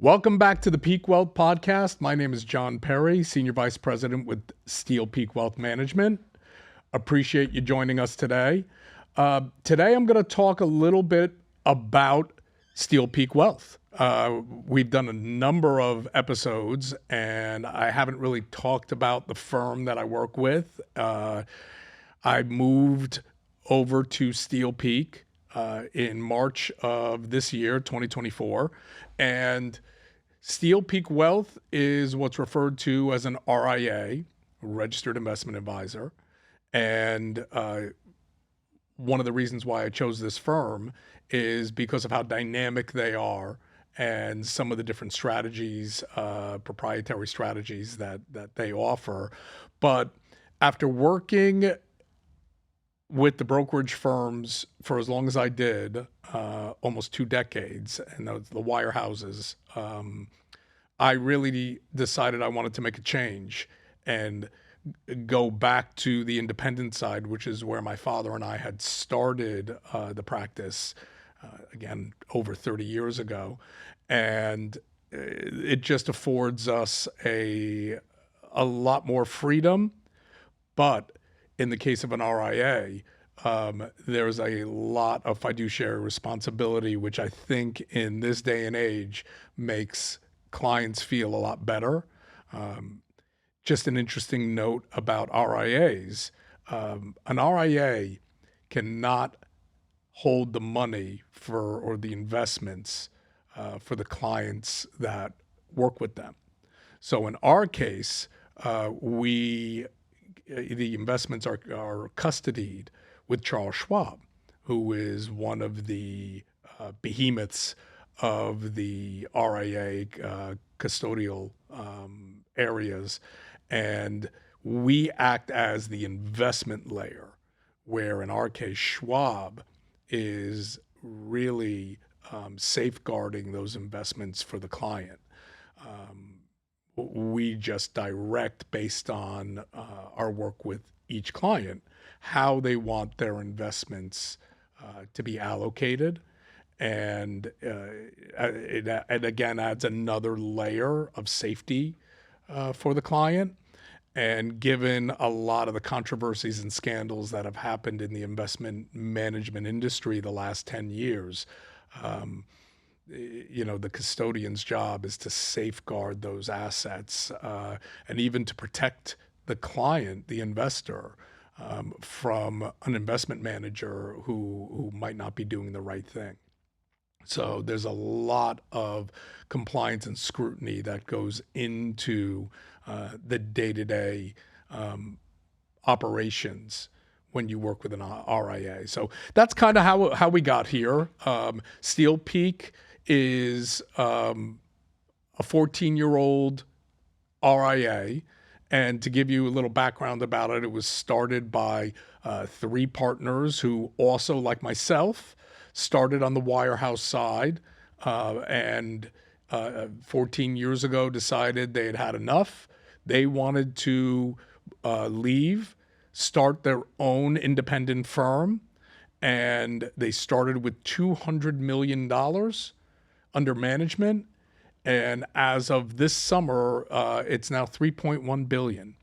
Welcome back to the Peak Wealth Podcast. My name is John Perry, Senior Vice President with Steel Peak Wealth Management. Appreciate you joining us today. Today, I'm going to talk a little bit about Steel Peak Wealth. We've done a number of episodes, and I haven't really talked about the firm that I work with. I moved over to Steel Peak in March of this year, 2024, and Steel Peak Wealth is what's referred to as an RIA, Registered Investment Advisor. And one of the reasons why I chose this firm is because of how dynamic they are and some of the different strategies, proprietary strategies that they offer. But after working with the brokerage firms for as long as I did, almost 2 decades, and the wirehouses, I really decided I wanted to make a change and go back to the independent side, which is where my father and I had started the practice, again, over 30 years ago. And it just affords us a lot more freedom. But in the case of an RIA, there's a lot of fiduciary responsibility, which I think in this day and age makes clients feel a lot better. Just an interesting note about RIAs. An RIA cannot hold the money or the investments for the clients that work with them. So in our case, the investments are custodied with Charles Schwab, who is one of the behemoths of the RIA custodial areas. And we act as the investment layer, where in our case, Schwab is really safeguarding those investments for the client. We just direct based on our work with each client, how they want their investments to be allocated. And it again adds another layer of safety for the client. And given a lot of the controversies and scandals that have happened in the investment management industry the last 10 years, the custodian's job is to safeguard those assets and even to protect the client, the investor, from an investment manager who might not be doing the right thing. So there's a lot of compliance and scrutiny that goes into the day-to-day operations when you work with an RIA. So that's kind of how we got here. Steel Peak is a 14-year-old RIA. And to give you a little background about it, it was started by 3 partners who also, like myself, started on the wirehouse side and 14 years ago decided they had had enough. They wanted to leave, start their own independent firm, and they started with $200 million under management. And as of this summer, it's now $3.1 billion.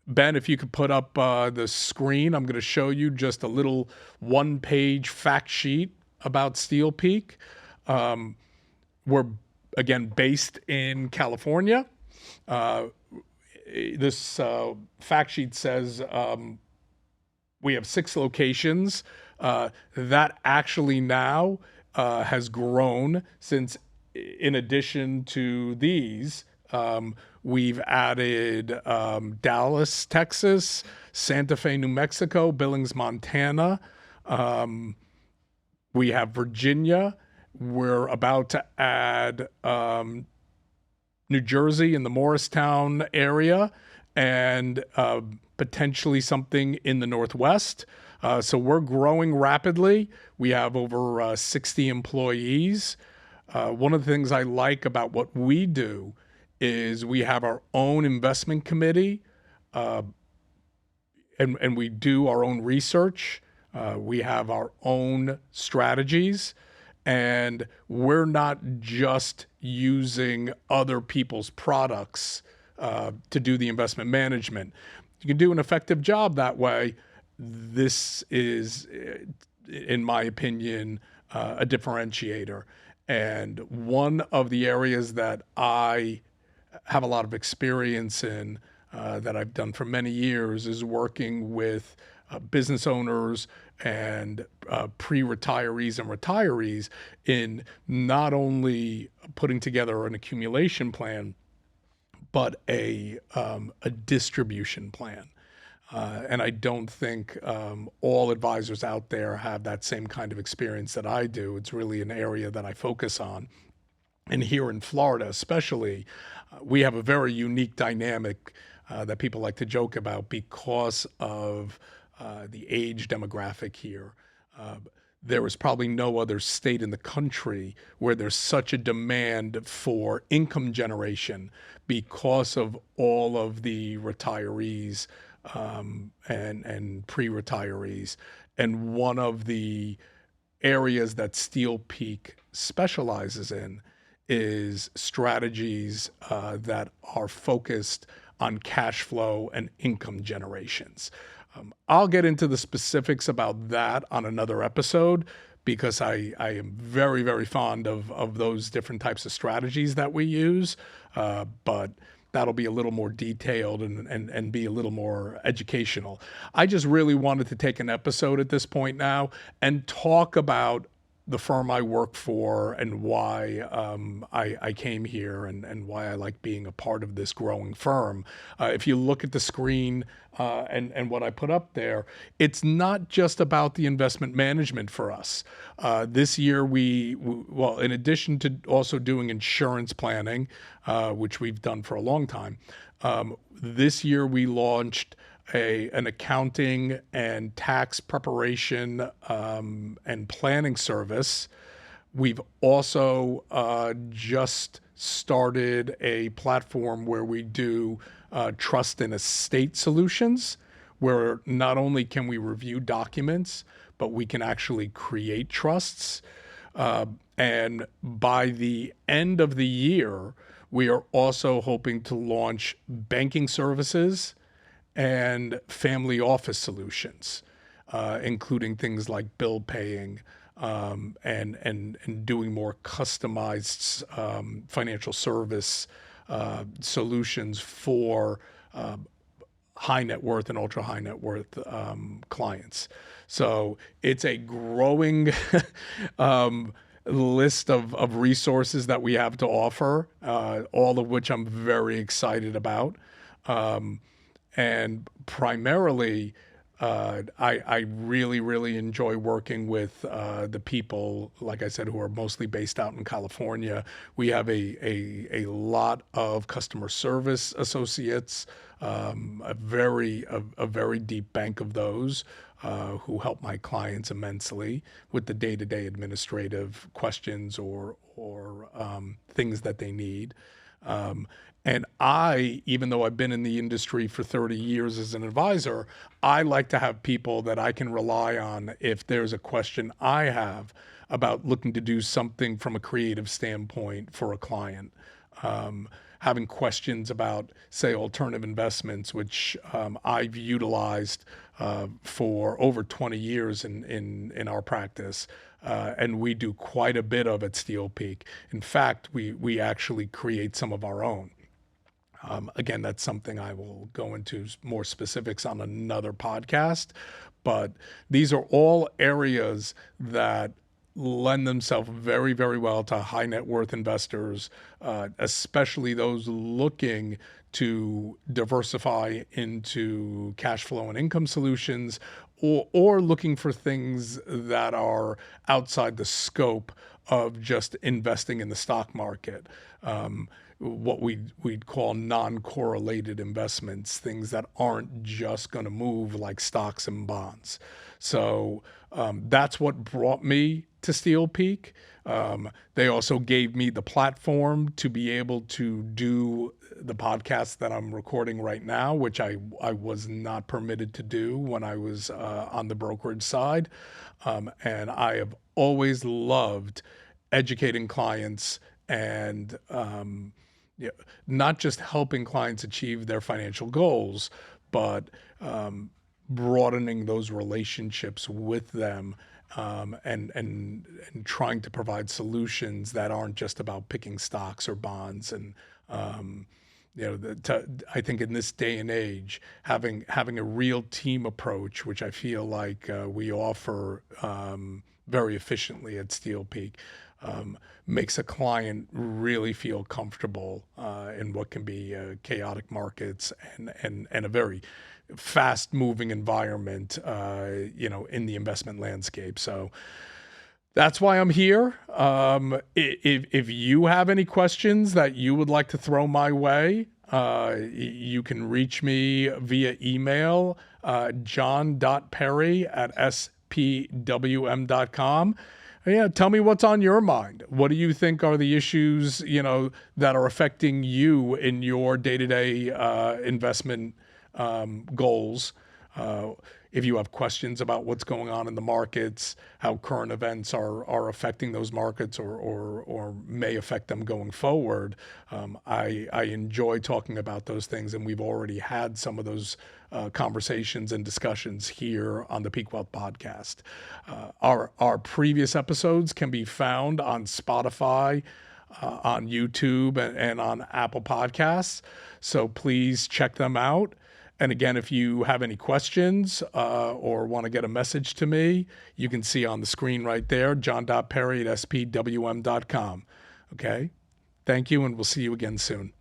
Ben, if you could put up the screen, I'm going to show you just a little 1-page fact sheet about Steel Peak. We're, again, based in California. This fact sheet says we have 6 locations. That actually now has grown since, in addition to these, we've added Dallas, Texas, Santa Fe, New Mexico, Billings, Montana. We have Virginia. We're about to add New Jersey in the Morristown area and potentially something in the Northwest. So we're growing rapidly. We have over 60 employees. One of the things I like about what we do is we have our own investment committee, and we do our own research. We have our own strategies, And we're not just using other people's products to do the investment management. You can do an effective job that way. This is, in my opinion, a differentiator. And one of the areas that I have a lot of experience in, that I've done for many years, is working with business owners and pre-retirees and retirees in not only putting together an accumulation plan, but a distribution plan. And I don't think all advisors out there have that same kind of experience that I do. It's really an area that I focus on. And here in Florida, especially, we have a very unique dynamic that people like to joke about because of the age demographic here. There is probably no other state in the country where there's such a demand for income generation because of all of the retirees and pre-retirees. And one of the areas that Steel Peak specializes in is strategies that are focused on cash flow and income generations. I'll get into the specifics about that on another episode because I am very, very fond of those different types of strategies that we use. But that'll be a little more detailed and be a little more educational. I just really wanted to take an episode at this point now and talk about the firm I work for and why I came here and why I like being a part of this growing firm. If you look at the screen and what I put up there, it's not just about the investment management for us. This year, well, in addition to also doing insurance planning, which we've done for a long time, this year we launched an accounting and tax preparation and planning service. We've also just started a platform where we do trust and estate solutions, where not only can we review documents, but we can actually create trusts. And by the end of the year, we are also hoping to launch banking services and family office solutions, including things like bill paying and doing more customized financial service solutions for high net worth and ultra high net worth clients. So it's a growing list of resources that we have to offer, all of which I'm very excited about. And primarily, I really, really enjoy working with the people, like I said, who are mostly based out in California. We have a lot of customer service associates, a very deep bank of those who help my clients immensely with the day-to-day administrative questions or things that they need. And I, even though I've been in the industry for 30 years as an advisor, I like to have people that I can rely on if there's a question I have about looking to do something from a creative standpoint for a client. Having questions about, say, alternative investments, which I've utilized for over 20 years in our practice. And we do quite a bit of at Steel Peak. In fact, we actually create some of our own. Again, that's something I will go into more specifics on another podcast, but these are all areas that lend themselves very, very well to high net worth investors, especially those looking to diversify into cash flow and income solutions, or looking for things that are outside the scope of just investing in the stock market. What we'd call non-correlated investments, things that aren't just going to move like stocks and bonds. So that's what brought me to Steel Peak. They also gave me the platform to be able to do the podcast that I'm recording right now, which I was not permitted to do when I was on the brokerage side. And I have always loved educating clients and not just helping clients achieve their financial goals, but broadening those relationships with them, and trying to provide solutions that aren't just about picking stocks or bonds. And I think in this day and age, having a real team approach, which I feel like we offer very efficiently at Steel Peak, makes a client really feel comfortable in what can be chaotic markets and a very fast-moving environment, in the investment landscape. So that's why I'm here. If you have any questions that you would like to throw my way, you can reach me via email, john.perry@spwm.com. Yeah, tell me what's on your mind. What do you think are the issues, that are affecting you in your day-to-day investment goals? If you have questions about what's going on in the markets, how current events are affecting those markets or may affect them going forward, I enjoy talking about those things, and we've already had some of those conversations and discussions here on the Peak Wealth podcast. Our previous episodes can be found on Spotify, on YouTube, and on Apple Podcasts. So please check them out. And again, if you have any questions or want to get a message to me, you can see on the screen right there, john.perry@spwm.com. Okay? Thank you, and we'll see you again soon.